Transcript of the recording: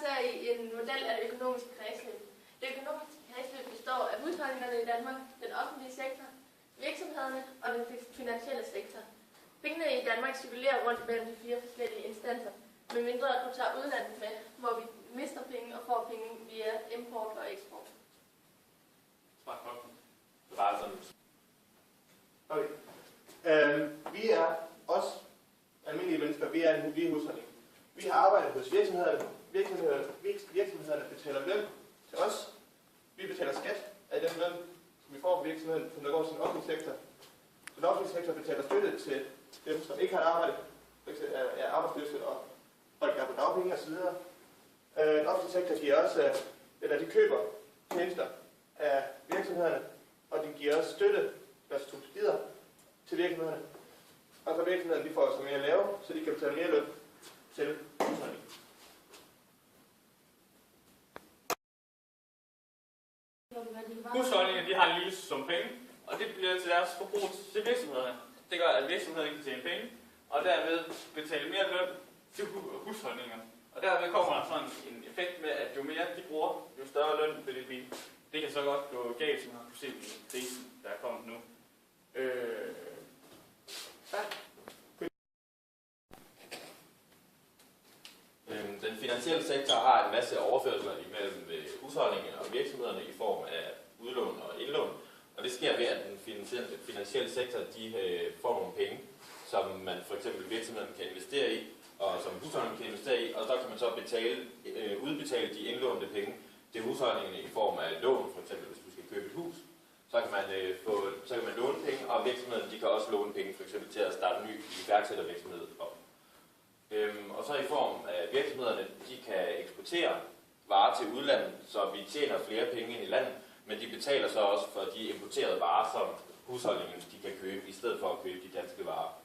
ser I en model af det økonomiske kredsløb. Det økonomiske kredsløb består af husholdningerne i Danmark, den offentlige sektor, virksomhederne og den finansielle sektor. Pengene i Danmark cirkulerer rundt mellem de 4 forskellige instanser, medmindre du tager udlandet med, hvor vi mister penge og får penge via import og eksport. Det var sådan. Okay. Vi er også almindelige mennesker. Vi er en husholdning. Vi har arbejdet hos virksomhederne. Virksomhederne betaler løn til os. Vi betaler skat af den løn, som vi får fra virksomheden, som der går til den offentlige sektor. Den offentlige sektor betaler støtte til dem, som ikke har arbejdet, er arbejdsløse og folk, der er på dagpenge osv. Den offentlige sektor giver også, eller de køber tjenester af virksomhederne, og de giver også støtte, der subsidier til virksomhederne. Og så virksomhederne, de får så mere at lave, så de kan betale mere løn til husholdningen. Husholdningerne de har en lille sum penge, og det bliver til deres forbrug til virksomhederne. Det gør, at virksomhederne kan tjene penge, og derved betale mere løn til husholdningerne. Og derved kommer der sådan en effekt med, at jo mere de bruger, jo større løn vil det blive. Det kan så godt gå galt, som man har kunnet se i krisen, der er kommet nu. Den finansielle sektor har en masse overførsler imellem husholdningerne og virksomhederne i form af udlån og indlån. Og det sker ved, at den finansielle sektor får nogle penge, som man for eksempel virksomheden kan investere i, og som husholdningen kan investere i, og så kan man så udbetale de indlånte penge til husholdningerne i form af lån, for eksempel hvis du skal købe et hus. Så kan man låne penge, og virksomheden de kan også låne penge for eksempel til at starte en ny iværksættervirksomhed op. Og så i form af virksomhederne, de kan eksportere varer til udlandet, så vi tjener flere penge ind i landet, men de betaler så også for de importerede varer, som husholdningerne de kan købe, i stedet for at købe de danske varer.